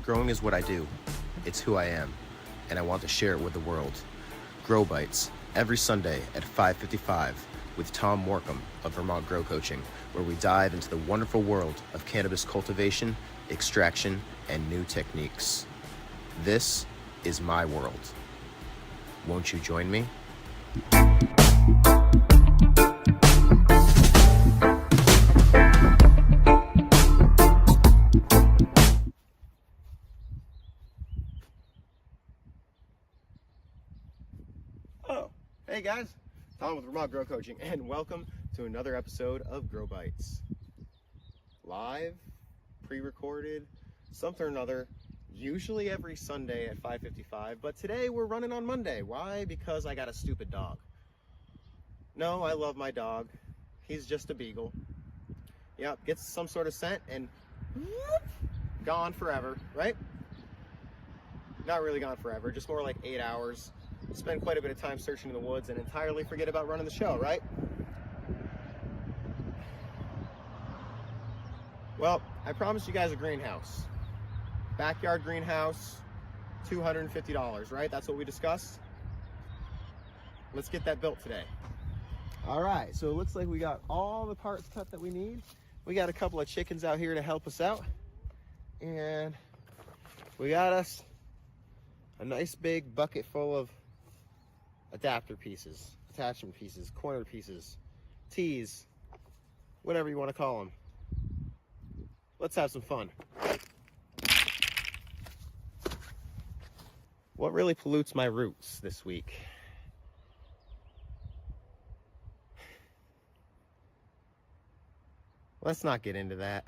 Growing is what I do. It's who I am, and I want to share it with the world. Grow Bites, every Sunday at 5:55 with Tom Morcombe of Vermont Grow Coaching, where we dive into the wonderful world of cannabis cultivation, extraction, and new techniques. This is my world. Won't you join me? Hey guys, Tom with Vermont Grow Coaching, and welcome to another episode of Grow Bites. Live, pre-recorded, something or another, usually every Sunday at 5:55, but today we're running on Monday. Why? Because I got a stupid dog. No, I love my dog. He's just a beagle. Yep, gets some sort of scent and gone forever, right? Not really gone forever, just more like 8 hours. Spend quite a bit of time searching in the woods and entirely forget about running the show, right? Well, I promised you guys a greenhouse. Backyard greenhouse, $250, right? That's what we discussed. Let's get that built today. All right, so it looks like we got all the parts cut that we need. We got a couple of chickens out here to help us out. And we got us a nice big bucket full of adapter pieces, attachment pieces, corner pieces, tees, whatever you want to call them. Let's have some fun. What really pollutes my roots this week? Let's not get into that.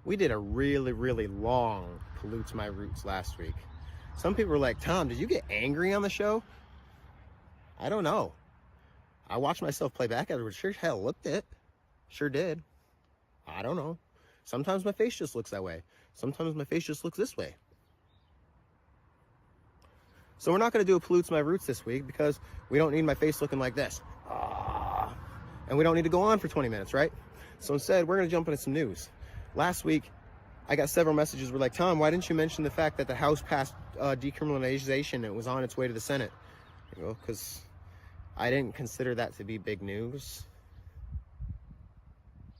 We did a really long pollutes my roots last week. Some people were like, Tom, did you get angry on the show? I don't know. I watched myself play back afterwards. Sure hell looked it. Sure did. I don't know. Sometimes my face just looks that way. Sometimes my face just looks this way. So we're not going to do a pollutes my roots this week because we don't need my face looking like this. And we don't need to go on for 20 minutes, right? So instead, we're going to jump into some news. Last week, I got several messages were like, Tom, why didn't you mention the fact that the House passed decriminalization and it was on its way to the Senate? I go, because I didn't consider that to be big news.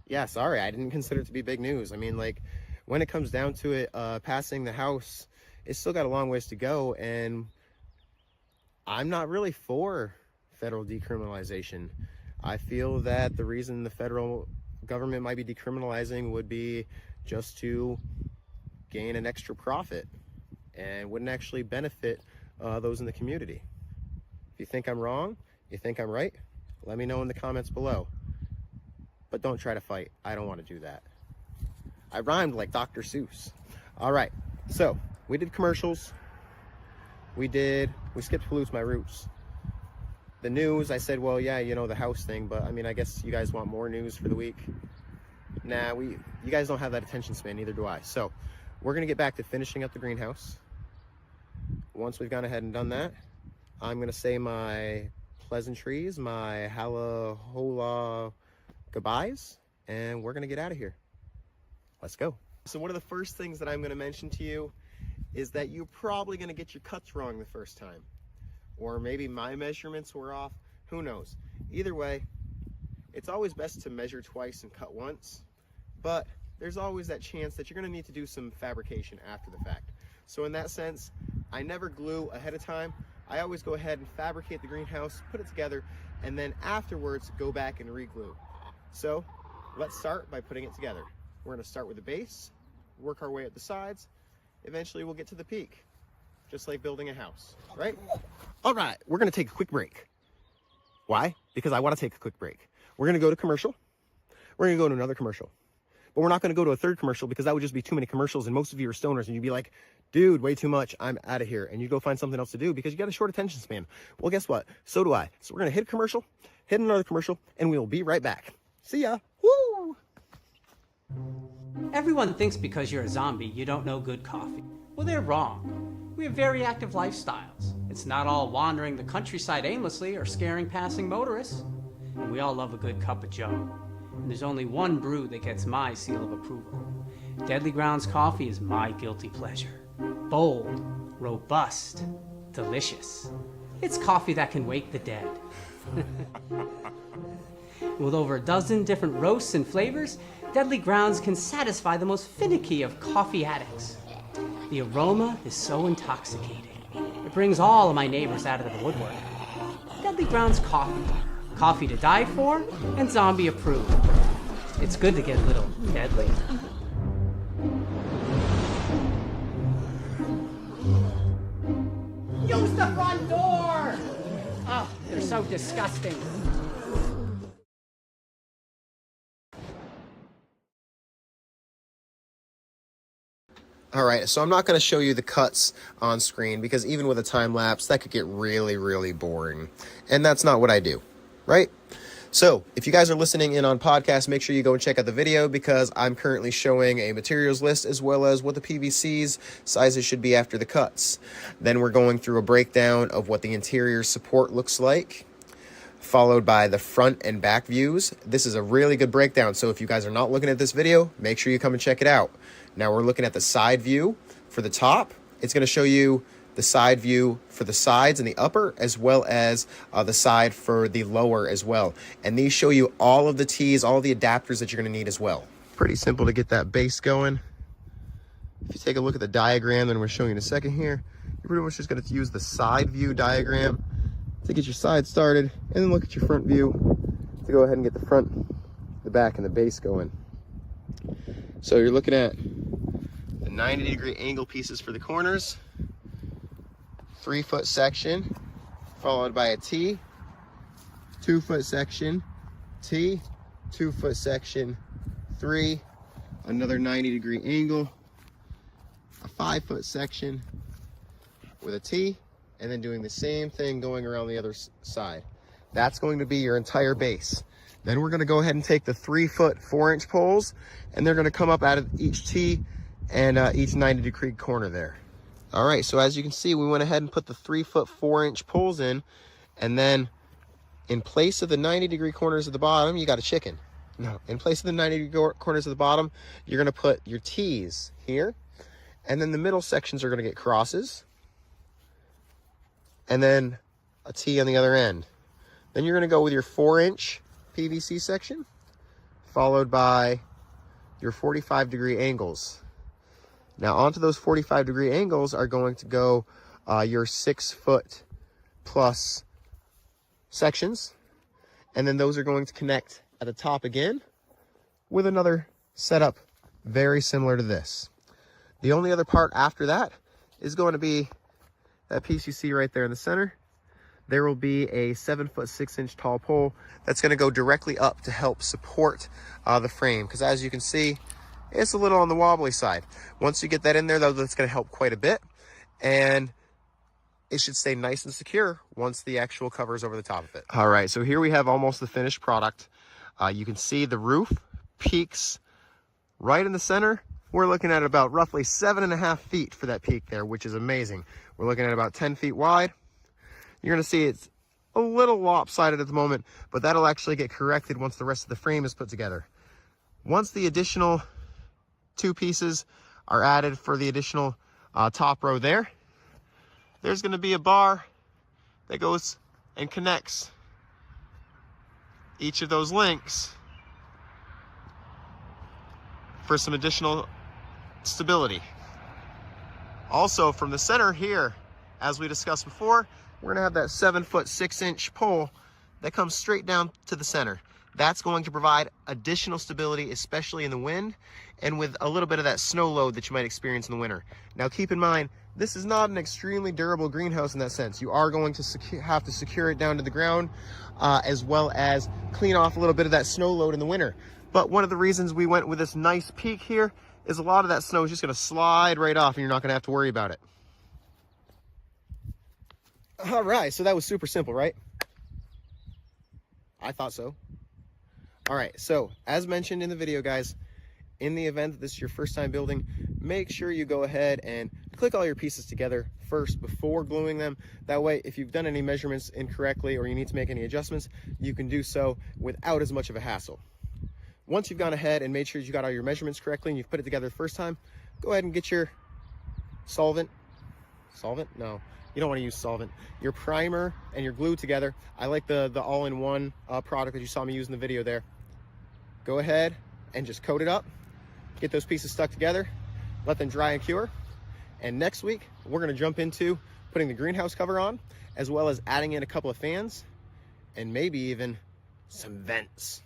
Yeah, sorry, I didn't consider it to be big news. I mean, like, when it comes down to it, passing the House, it's still got a long ways to go, and I'm not really for federal decriminalization. I feel that the reason the federal government might be decriminalizing would be just to gain an extra profit and wouldn't actually benefit those in the community. If you think I'm wrong, you think I'm right, let me know in the comments below. But don't try to fight. I don't want to do that. I rhymed like Dr. Seuss. All right, so we did commercials. We skipped pollutes my roots. The news, I said, well, yeah, you know, the House thing, but I mean, I guess you guys want more news for the week. Nah, you guys don't have that attention span, neither do I. So we're gonna get back to finishing up the greenhouse. Once we've gone ahead and done that, I'm gonna say my pleasantries, my holla goodbyes, and we're gonna get out of here. Let's go. So one of the first things that I'm gonna mention to you is that you're probably gonna get your cuts wrong the first time. Or maybe my measurements were off, who knows? Either way, it's always best to measure twice and cut once, but there's always that chance that you're gonna need to do some fabrication after the fact. So in that sense, I never glue ahead of time. I always go ahead and fabricate the greenhouse, put it together, and then afterwards go back and re-glue. So let's start by putting it together. We're gonna start with the base, work our way up the sides, eventually we'll get to the peak, just like building a house, right? All right, we're gonna take a quick break. Why? Because I wanna take a quick break. We're gonna go to commercial, we're gonna go to another commercial, but we're not gonna go to a third commercial because that would just be too many commercials and most of you are stoners and you'd be like, dude, way too much, I'm out of here. And you go find something else to do because you got a short attention span. Well, guess what? So do I. So we're gonna hit a commercial, hit another commercial, and we will be right back. See ya. Woo! Everyone thinks because you're a zombie, you don't know good coffee. Well, they're wrong. We have very active lifestyles. It's not all wandering the countryside aimlessly or scaring passing motorists. And we all love a good cup of joe. And there's only one brew that gets my seal of approval. Deadly Grounds coffee is my guilty pleasure. Bold, robust, delicious. It's coffee that can wake the dead. With over a dozen different roasts and flavors, Deadly Grounds can satisfy the most finicky of coffee addicts. The aroma is so intoxicating. It brings all of my neighbors out of the woodwork. Deadly Grounds coffee. Coffee to die for and zombie approved. It's good to get a little deadly. Use the front door! Oh, they're so disgusting. All right, so I'm not going to show you the cuts on screen because even with a time lapse, that could get really, really boring. And that's not what I do, right? So if you guys are listening in on podcast, make sure you go and check out the video because I'm currently showing a materials list as well as what the PVC's sizes should be after the cuts. Then we're going through a breakdown of what the interior support looks like, followed by the front and back views. This is a really good breakdown, so if you guys are not looking at this video, make sure you come and check it out. Now we're looking at the side view for the top. It's going to show you the side view for the sides and the upper, as well as the side for the lower as well. And these show you all of the tees, all the adapters that you're going to need as well. Pretty simple to get that base going. If you take a look at the diagram that we're showing you in a second here, you're pretty much just going to use the side view diagram to get your side started, and then look at your front view to go ahead and get the front, the back, and the base going. So you're looking at the 90-degree angle pieces for the corners, 3-foot section, followed by a T, 2-foot section, T, 2-foot section, 3, another 90-degree angle, a 5-foot section with a T, and then doing the same thing going around the other side. That's going to be your entire base. Then we're going to go ahead and take the 3-foot 4-inch poles, and they're going to come up out of each T and each 90-degree corner there. All right, so as you can see, we went ahead and put the 3-foot 4-inch poles in, and then in place of the 90-degree corners at the bottom, you got a chicken. No, in place of the 90-degree corners at the bottom, you're going to put your T's here, and then the middle sections are going to get crosses, and then a T on the other end. Then you're going to go with your 4-inch PVC section, followed by your 45-degree angles. Now onto those 45-degree angles are going to go your 6-foot plus sections, and then those are going to connect at the top again with another setup very similar to this. The only other part after that is going to be that piece you see right there in the center. There will be a 7-foot 6-inch tall pole that's going to go directly up to help support the frame, because as you can see, it's a little on the wobbly side. Once you get that in there, though, that's going to help quite a bit, and it should stay nice and secure once the actual cover is over the top of it. All right, so here we have almost the finished product. You can see the roof peaks right in the center. We're looking at about roughly 7.5 feet for that peak there, which is amazing. We're looking at about 10 feet wide. You're going to see it's a little lopsided at the moment, but that'll actually get corrected once the rest of the frame is put together. Once the additional 2 pieces are added for the additional top row there, there's going to be a bar that goes and connects each of those links for some additional stability. Also from the center here, as we discussed before, we're gonna have that 7-foot 6-inch pole that comes straight down to the center. That's going to provide additional stability, especially in the wind and with a little bit of that snow load that you might experience in the winter. Now keep in mind, this is not an extremely durable greenhouse in that sense. You are going to have to secure it down to the ground as well as clean off a little bit of that snow load in the winter. But one of the reasons we went with this nice peak here is a lot of that snow is just gonna slide right off and you're not gonna have to worry about it. All right, so that was super simple, right? I thought so. All right, so as mentioned in the video, guys, in the event that this is your first time building, make sure you go ahead and click all your pieces together first before gluing them. That way, if you've done any measurements incorrectly or you need to make any adjustments, you can do so without as much of a hassle. once you've gone ahead and made sure you got all your measurements correctly and you've put it together the first time, go ahead and get your solvent. No, you don't want to use solvent. Your primer and your glue together. I like the all-in-one product that you saw me use in the video there. Go ahead and just coat it up. Get those pieces stuck together. Let them dry and cure. And next week, we're going to jump into putting the greenhouse cover on, as well as adding in a couple of fans and maybe even some vents.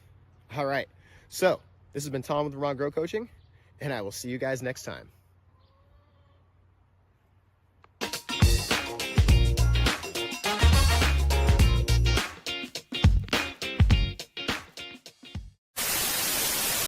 All right. So this has been Tom with Vermont Grow Coaching, and I will see you guys next time.